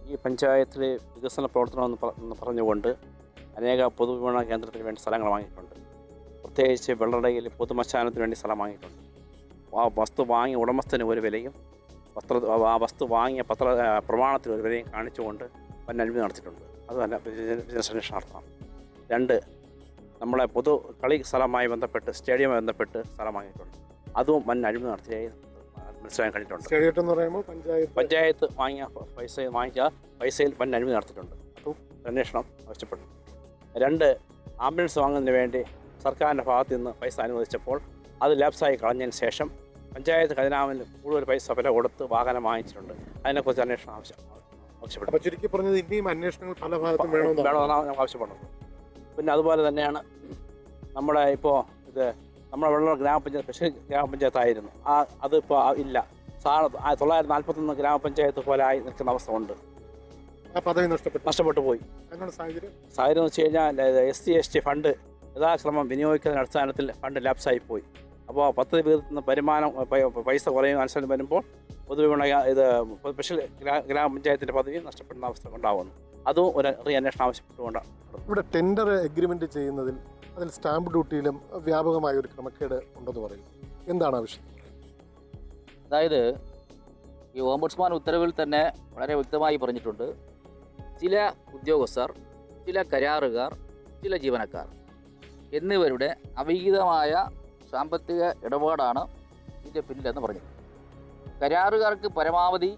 ഈ പഞ്ചായത്തിലെ വികസന പ്രവർത്തനം എന്ന് പറഞ്ഞുകൊണ്ട് അനേക പൊതുവിപണന കേന്ദ്രത്തിന് വേണ്ടി സ്ഥലങ്ങൾ വാങ്ങിയിട്ടുണ്ട്. പ്രത്യേകിച്ച് വെള്ളടയിൽ പൊതുമശാനത്തിന് വേണ്ടി സ്ഥലം വാങ്ങിയിട്ടുണ്ട്. ആ വസ്തു വാങ്ങിയ ഉടമസ്ഥന് ഒരു വിലയും ആ വസ്തു വാങ്ങിയ പ്രമാണത്തിന് ഒരു വിലയും കാണിച്ചുകൊണ്ട് വൻ അഴിമതി നടത്തിയിട്ടുണ്ട്. അത് തന്നെ ബിസിനസ് അന്വേഷണം നടത്തണം. 2, നമ്മളെ പൊതു കളി സ്ഥലവുമായി ബന്ധപ്പെട്ട് സ്റ്റേഡിയവുമായി ബന്ധപ്പെട്ട് സ്ഥലം വാങ്ങിയിട്ടുണ്ട്. അതും വൻ അഴിമതി നടത്തിയായി മനസ്സിലാക്കാൻ കഴിഞ്ഞിട്ടുണ്ട്. സ്റ്റേഡിയം എന്ന് പറയുമ്പോൾ പഞ്ചായത്ത് വാങ്ങിച്ച പൈസയിൽ വൻ അഴിമതി നടത്തിയിട്ടുണ്ട്. അതും അന്വേഷണം ആവശ്യപ്പെട്ടു. 2, ആംബുലൻസ് വാങ്ങുന്നതിന് വേണ്ടി സർക്കാരിൻ്റെ ഭാഗത്ത് നിന്ന് പൈസ അനുവദിച്ചപ്പോൾ അത് ലാപ്സായി കളഞ്ഞതിന് ശേഷം പഞ്ചായത്ത് ഖജനാവിൽ കൂടുതൽ പൈസ വില കൊടുത്ത് വാഹനം വാങ്ങിച്ചിട്ടുണ്ട്. അതിനെക്കുറിച്ച് അന്വേഷണം ആവശ്യപ്പെട്ടു. ചുരുക്കി പറഞ്ഞത് ഇനിയും അന്വേഷണങ്ങൾ പല ഭാഗത്തും വേണമെന്നാണ് ഞങ്ങൾ ആവശ്യപ്പെടുന്നത്. പിന്നെ അതുപോലെ തന്നെയാണ് നമ്മുടെ നമ്മുടെ വെള്ളൂർ ഗ്രാമപഞ്ചായത്ത് സ്പെഷ്യൽ ഗ്രാമപഞ്ചായത്തായിരുന്നു. അതിപ്പോൾ ഇല്ല. 941 ഗ്രാമപഞ്ചായത്ത് പോലെ ആയി നിൽക്കുന്ന അവസ്ഥ ഉണ്ട്. പദവി നഷ്ടപ്പെട്ടു പോയി. സാഹചര്യം എന്ന് വെച്ച് കഴിഞ്ഞാൽ SC/ST ഫണ്ട് യഥാക്രമം വിനിയോഗിക്കുന്ന അടിസ്ഥാനത്തിൽ ഫണ്ട് ലാപ്സായി പോയി. അപ്പോൾ പദ്ധതി വിഹിതത്തിൽ നിന്ന് പൈസ കുറയും അനുസരിച്ച് വരുമ്പോൾ സ്പെഷ്യൽ ഗ്രാമപഞ്ചായത്തിൻ്റെ പദവി നഷ്ടപ്പെടുന്ന അവസ്ഥ ഉണ്ടാകുന്നു. അതും ഒരു അന്വേഷണം ആവശ്യപ്പെട്ടുകൊണ്ടാണ്. ഇവിടെ ടെൻഡർ എഗ്രിമെന്റ് ചെയ്യുന്നതിൽ അതിൽ സ്റ്റാമ്പ് ഡ്യൂട്ടിയിലും വ്യാപകമായ ഒരു ക്രമക്കേട് ഉണ്ടെന്ന് പറയുന്നു. എന്താണ് ആവശ്യം? അതായത് ഈ ഓംബുഡ്സ്മാൻ ഉത്തരവിൽ തന്നെ വളരെ വ്യക്തമായി പറഞ്ഞിട്ടുണ്ട്, ചില ഉദ്യോഗസ്ഥർ, ചില കരാറുകാർ, ചില ജീവനക്കാർ എന്നിവരുടെ അവിഹിതമായ സാമ്പത്തിക ഇടപാടാണ് ഇതിൻ്റെ പിന്നിലെന്ന് പറഞ്ഞിട്ടുണ്ട്. കരാറുകാർക്ക് പരമാവധി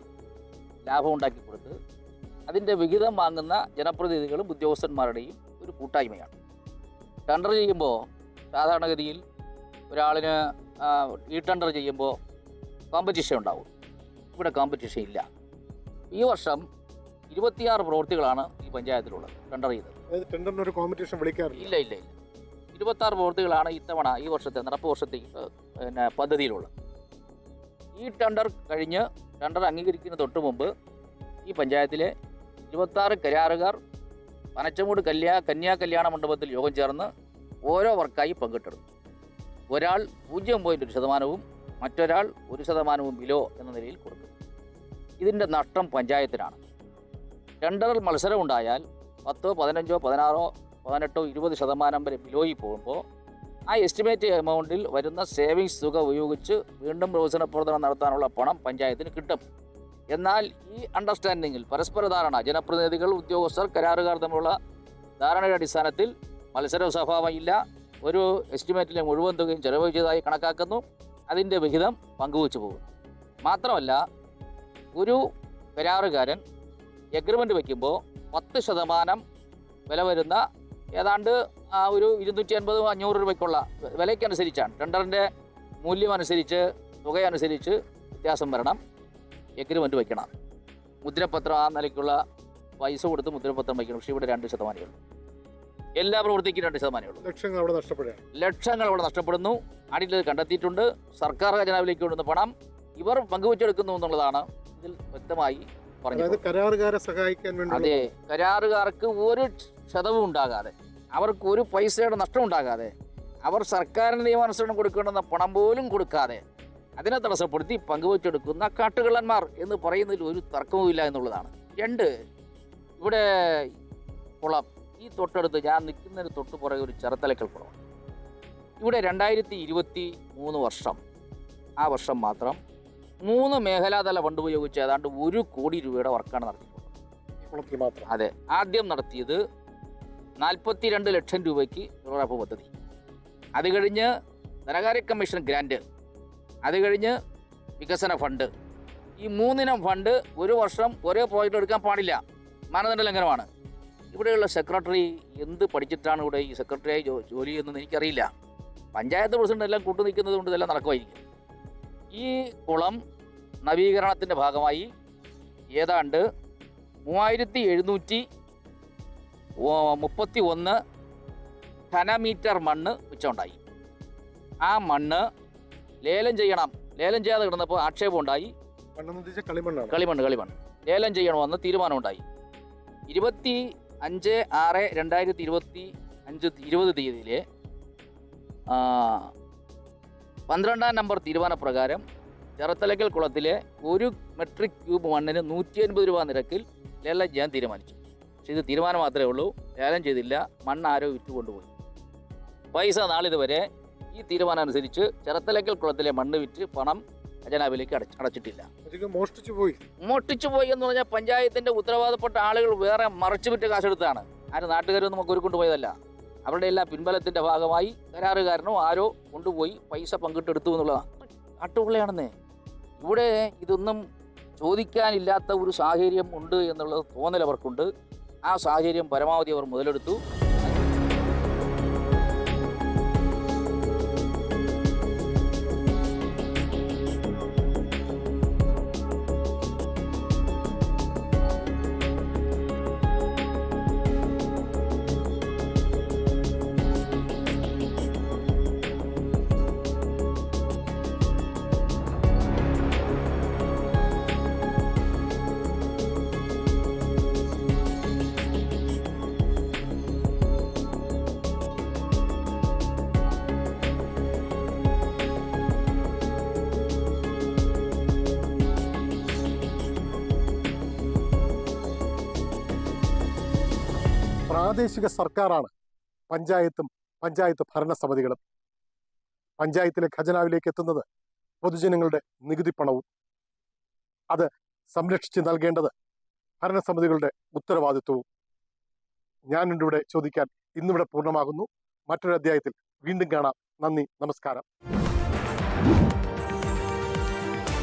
ലാഭം ഉണ്ടാക്കി കൊടുത്ത് അതിൻ്റെ വിഹിതം വാങ്ങുന്ന ജനപ്രതിനിധികളും ഉദ്യോഗസ്ഥന്മാരുടെയും ഒരു കൂട്ടായ്മയാണ്. ടെൻഡർ ചെയ്യുമ്പോൾ സാധാരണഗതിയിൽ ഒരാളിന് ഈ ടെൻഡർ ചെയ്യുമ്പോൾ കോമ്പറ്റീഷൻ ഉണ്ടാവും. ഇവിടെ കോമ്പറ്റീഷൻ ഇല്ല. ഈ വർഷം 26 പ്രവൃത്തികളാണ് ഈ പഞ്ചായത്തിലുള്ളത് ടെൻഡർ ചെയ്തത്. ടെൻഡറിനൊരു കോമ്പറ്റീഷൻ വിളിക്കാറില്ല. ഇല്ല. 26 പ്രവൃത്തികളാണ് ഈ വർഷത്തെ നടപ്പ് വർഷത്തേക്ക് പദ്ധതിയിലുള്ളത്. ഈ ടെൻഡർ കഴിഞ്ഞ് ടെൻഡർ അംഗീകരിക്കുന്നതിന് തൊട്ട് മുമ്പ് ഈ പഞ്ചായത്തിലെ 26 കരാറുകാർ പനച്ചമൂട് കന്യാ കല്യാണ മണ്ഡപത്തിൽ യോഗം ചേർന്ന് ഓരോ വർക്കായി പങ്കിട്ടെടുക്കും. ഒരാൾ 0.1%, മറ്റൊരാൾ 1% ബിലോ എന്ന നിലയിൽ കൊടുക്കും. ഇതിൻ്റെ നഷ്ടം പഞ്ചായത്തിനാണ്. ടെൻഡറിൽ മത്സരം ഉണ്ടായാൽ 10, 15, 16, 18, 20% വരെ ബിലോയിൽ പോകുമ്പോൾ ആ എസ്റ്റിമേറ്റ് എമൗണ്ടിൽ വരുന്ന സേവിങ്സ് തുക ഉപയോഗിച്ച് വീണ്ടും പ്രവർത്തന പ്രവർത്തനം നടത്താനുള്ള പണം പഞ്ചായത്തിന് കിട്ടും. എന്നാൽ ഈ അണ്ടർസ്റ്റാൻഡിങ്ങിൽ പരസ്പര ധാരണ, ജനപ്രതിനിധികൾ, ഉദ്യോഗസ്ഥർ, കരാറുകാർ തമ്മിലുള്ള ധാരണയുടെ അടിസ്ഥാനത്തിൽ മത്സര സ്വഭാവം ഇല്ല. ഒരു എസ്റ്റിമേറ്റിലെ മുഴുവൻ തുകയും ചെലവ് ചെയ്തതായി കണക്കാക്കുന്നു. അതിൻ്റെ വിഹിതം പങ്കുവച്ചു പോകും. മാത്രമല്ല, ഒരു കരാറുകാരൻ എഗ്രിമെൻ്റ് വയ്ക്കുമ്പോൾ 10% വില വരുന്ന ഏതാണ്ട് ഒരു 250-500 രൂപയ്ക്കുള്ള വിലയ്ക്കനുസരിച്ചാണ്, ടെൻഡറിൻ്റെ മൂല്യം അനുസരിച്ച്, തുകയനുസരിച്ച് വ്യത്യാസം വരണം. എഗ്രിമെൻ്റ് വയ്ക്കണം. മുദ്രപത്രം ആ നിലയ്ക്കുള്ള പൈസ കൊടുത്ത് മുദ്രപത്രം വയ്ക്കണം. പക്ഷേ ഇവിടെ 2% എല്ലാ പ്രവൃത്തിക്കും 2% ലക്ഷങ്ങൾ അവിടെ നഷ്ടപ്പെടുന്നു. അടിയിൽ കണ്ടെത്തിയിട്ടുണ്ട്. സർക്കാർ ഖജനാവിലേക്ക് കൊണ്ടുവന്ന പണം ഇവർ പങ്കുവെച്ചെടുക്കുന്നു എന്നുള്ളതാണ് ഇതിൽ വ്യക്തമായി പറഞ്ഞത്. കരാറുകാരെ സഹായിക്കാൻ വേണ്ടി, അതെ, കരാറുകാർക്ക് ഒരു ക്ഷതവും ഉണ്ടാകാതെ, അവർക്ക് ഒരു പൈസയുടെ നഷ്ടം ഉണ്ടാകാതെ, അവർ സർക്കാരിന് നിയമാനുസരണം കൊടുക്കേണ്ടുന്ന പണം പോലും കൊടുക്കാതെ അതിനെ തടസ്സപ്പെടുത്തി പങ്കുവെച്ചെടുക്കുന്ന കാട്ടുകള്ളന്മാർ എന്ന് പറയുന്നതിൽ ഒരു തർക്കവുമില്ല എന്നുള്ളതാണ്. 2, ഇവിടെ കുളം, ഈ തൊട്ടടുത്ത് ഞാൻ നിൽക്കുന്നതിന് തൊട്ട് പുറകെ ഒരു ചെറുത്തലക്കൽ കുളം. ഇവിടെ 2023 വർഷം, ആ വർഷം മാത്രം 3 മേഖലാതല ഫണ്ട് ഉപയോഗിച്ച് ഏതാണ്ട് 1 കോടി രൂപയുടെ വർക്കാണ് നടത്തിയിട്ടുള്ളത്. അതെ, ആദ്യം നടത്തിയത് 42 ലക്ഷം രൂപയ്ക്ക് തൊഴിലുറപ്പ് പദ്ധതി, അത് കഴിഞ്ഞ് ധനകാര്യ കമ്മീഷൻ ഗ്രാൻഡ്, അത് കഴിഞ്ഞ് വികസന ഫണ്ട്. ഈ 3 ഫണ്ട് ഒരു വർഷം ഒരേ പ്രോജക്റ്റ് എടുക്കാൻ പാടില്ല, മാനദണ്ഡ ലംഘനമാണ്. ഇവിടെയുള്ള സെക്രട്ടറി എന്ത് പഠിച്ചിട്ടാണ് ഇവിടെ ഈ സെക്രട്ടറിയായി ജോലി ചെയ്യുന്നതെന്ന് എനിക്കറിയില്ല. പഞ്ചായത്ത് പ്രസിഡന്റ് എല്ലാം കൂട്ടു നിൽക്കുന്നത് കൊണ്ട് ഇതെല്ലാം നടക്കുമായിരിക്കും. ഈ കുളം നവീകരണത്തിൻ്റെ ഭാഗമായി ഏതാണ്ട് 3731 ഘനമീറ്റർ മണ്ണ് മിച്ചമുണ്ടായി. ആ മണ്ണ് ലേലം ചെയ്യണം, ലേലം ചെയ്യാതെ കിടന്നപ്പോൾ ആക്ഷേപമുണ്ടായി. കളിമണ്ണ് ലേലം ചെയ്യണമെന്ന് തീരുമാനമുണ്ടായി. 25/6/2025 തീയതിയിലെ 12-ാം നമ്പർ തീരുമാനപ്രകാരം ചെറുത്തലയ്ക്കൽ കുളത്തിലെ 1 മെട്രിക് ക്യൂബ് മണ്ണിന് 150 രൂപ നിരക്കിൽ ലേലം ചെയ്യാൻ തീരുമാനിച്ചു. പക്ഷേ ഇത് തീരുമാനം മാത്രമേ ഉള്ളൂ, ലേലം ചെയ്തില്ല. മണ്ണ് ആരോ വിറ്റ് കൊണ്ടുപോയി. പൈസ നാളിതുവരെ ഈ തീരുമാനം അനുസരിച്ച് ചെറുത്തലയ്ക്കൽ കുളത്തിലെ മണ്ണ് വിറ്റ് പണം ഖജനാവിലേക്ക് അടച്ചിട്ടില്ല. മോഷ്ടിച്ചു പോയി എന്ന് പറഞ്ഞാൽ പഞ്ചായത്തിന്റെ ഉത്തരവാദപ്പെട്ട ആളുകൾ വേറെ മറച്ചു വിറ്റ് കാശെടുത്താണ്. ആരും നാട്ടുകാരൊന്നും നമുക്ക് കൊണ്ടുപോയതല്ല. അവരുടെ എല്ലാം പിൻബലത്തിന്റെ ഭാഗമായി കരാറുകാരനോ ആരോ കൊണ്ടുപോയി പൈസ പങ്കിട്ടെടുത്തു എന്നുള്ളതാണ്. നാട്ടുപിള്ളയാണെന്നേ. ഇവിടെ ഇതൊന്നും ചോദിക്കാനില്ലാത്ത ഒരു സാഹചര്യം ഉണ്ട് എന്നുള്ളത് തോന്നൽ അവർക്കുണ്ട്. ആ സാഹചര്യം പരമാവധി അവർ മുതലെടുത്തു. പ്രാദേശിക സർക്കാരാണ് പഞ്ചായത്തും പഞ്ചായത്ത് ഭരണസമിതികളും. പഞ്ചായത്തിലെ ഖജനാവിലേക്ക് എത്തുന്നത് പൊതുജനങ്ങളുടെ നികുതി പണവും. അത് സംരക്ഷിച്ച് നൽകേണ്ടത് ഭരണസമിതികളുടെ ഉത്തരവാദിത്വവും. ഞാനിവിടെ ചോദിക്കാൻ ഇന്നിവിടെ പൂർണ്ണമാകുന്നു. മറ്റൊരു അധ്യായത്തിൽ വീണ്ടും കാണാം. നന്ദി, നമസ്കാരം.